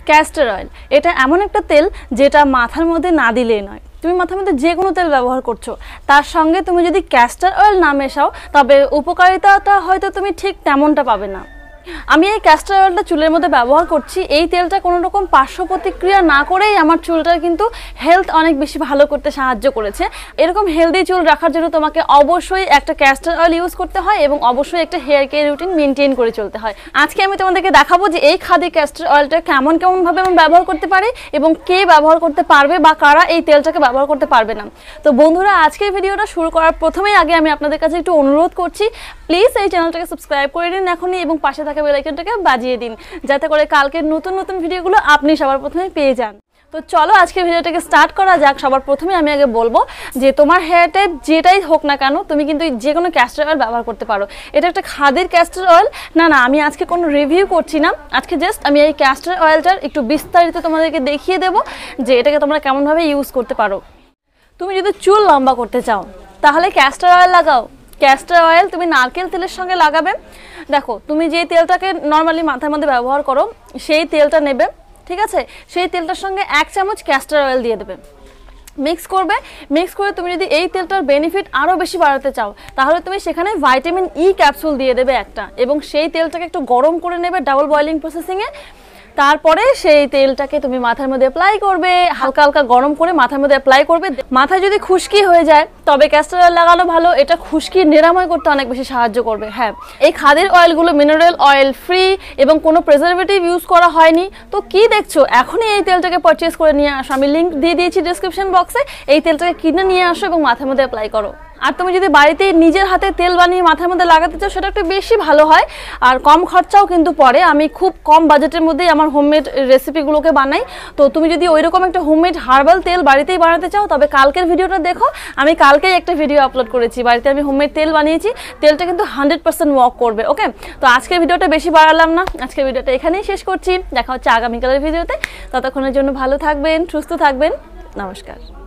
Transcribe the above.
Castor oil এটা এমন একটা তেল যেটা মাথার মধ্যে না দিলেই নয়। তুমি মাথার মধ্যে যে কোনো তেল ব্যবহার করছো, তার সঙ্গে তুমি যদি ক্যাস্টর অয়েল না মেশাও তবে উপকারিতাটা হয়তো তুমি ঠিক তেমনটা পাবে না। আমি এই ক্যাস্টর অয়েলটা চুলের মধ্যে ব্যবহার করছি। এই তেলটা কোনো রকম পার্শ্ব প্রতিক্রিয়া না করেই আমার চুলটার কিন্তু হেলথ অনেক বেশি ভালো করতে সাহায্য করেছে। এরকম হেলদি চুল রাখার জন্য তোমাকে অবশ্যই একটা ক্যাস্টর অয়েল ইউজ করতে হয় এবং অবশ্যই একটা হেয়ার কেয়ার রুটিন মেনটেন করে চলতে হয়। আজকে আমি তোমাদেরকে দেখাবো যে এই খাদি ক্যাস্টর অয়েলটা কেমনভাবে আমি ব্যবহার করতে পারি এবং কে ব্যবহার করতে পারবে বা কারা এই তেলটাকে ব্যবহার করতে পারবে না। তো বন্ধুরা, আজকের ভিডিওটা শুরু করার প্রথমেই আগে আমি আপনাদের কাছে একটু অনুরোধ করছি, প্লিজ এই চ্যানেলটাকে সাবস্ক্রাইব করে দিন এখনই এবং পাশে থাকা বেল আইকনটাকে বাজিয়ে দিন, যাতে করে কালকের নতুন নতুন ভিডিওগুলো আপনি সবার প্রথমে পেয়ে যান। তো চলো আজকের ভিডিওটাকে স্টার্ট করা যাক। সবার প্রথমে আমি আগে বলবো যে তোমার হেয়ার টাইপ যেটাই হোক না কেন, তুমি কিন্তু যে কোনো ক্যাস্টর অয়েল ব্যবহার করতে পারো। এটা একটা খাদির ক্যাস্টর অয়েল না, আমি আজকে কোনো রিভিউ করছি না। আজকে জাস্ট আমি এই ক্যাস্টর অয়েলটার একটু বিস্তারিত তোমাদেরকে দেখিয়ে দেবো যে এটাকে তোমরা কেমনভাবে ইউজ করতে পারো। তুমি যদি চুল লম্বা করতে চাও তাহলে ক্যাস্টর অয়েল লাগাও। ক্যাস্টর অয়েল তুমি নারকেল তেলের সঙ্গে লাগাবে। দেখো, তুমি যে তেলটাকে নর্মালি মাথার মধ্যে ব্যবহার করো সেই তেলটা নেবে, ঠিক আছে? সেই তেলটার সঙ্গে 1 চামচ ক্যাস্টর অয়েল দিয়ে দেবে, মিক্স করে তুমি যদি এই তেলটার বেনিফিট আরও বেশি বাড়াতে চাও তাহলে তুমি সেখানে ভাইটামিন ই ক্যাপসুল দিয়ে দেবে একটা, এবং সেই তেলটাকে একটু গরম করে নেবে ডাবল বয়েলিং প্রসেসিংয়ে। তারপরে সেই তেলটাকে তুমি মাথার মধ্যে অ্যাপ্লাই করবে, হালকা হালকা গরম করে মাথার মধ্যে অ্যাপ্লাই করবে। মাথায় যদি খুশকি হয়ে যায় তবে ক্যাস্টর অয়েল লাগানো ভালো, এটা খুশকি নিরাময় করতে অনেক বেশি সাহায্য করবে। হ্যাঁ, এই খাদির অয়েলগুলো মিনারেল অয়েল ফ্রি এবং কোনো প্রিজারভেটিভ ইউজ করা হয়নি। তো কি দেখছো, এখনই এই তেলটাকে পারচেজ করে নিয়ে আসো। আমি লিঙ্ক দিয়ে দিয়েছি ডিসক্রিপশন বক্সে, এই তেলটাকে কিনে নিয়ে আসো এবং মাথার মধ্যে অ্যাপ্লাই করো। আর তুমি যদি বাড়িতে নিজের হাতে তেল বানিয়ে মাথার মধ্যে লাগাতে চাও সেটা একটু বেশি ভালো হয় আর কম খরচাও কিন্তু পড়ে। আমি খুব কম বাজেটের মধ্যেই আমার হোমমেড রেসিপিগুলোকে বানাই। তো তুমি যদি ওইরকম একটা হোমমেড হার্বাল তেল বাড়িতেই বানাতে চাও তবে কালকের ভিডিওটা দেখো। আমি কালকেই একটা ভিডিও আপলোড করেছি, বাড়িতে আমি হোমমেড তেল বানিয়েছি। তেলটা কিন্তু 100% ওয়ার্ক করবে। ওকে, তো আজকের ভিডিওটা বেশি বাড়ালাম না, আজকের ভিডিওটা এখানেই শেষ করছি। দেখা হচ্ছে আগামীকালের ভিডিওতে। ততক্ষণের জন্য ভালো থাকবেন, সুস্থ থাকবেন। নমস্কার।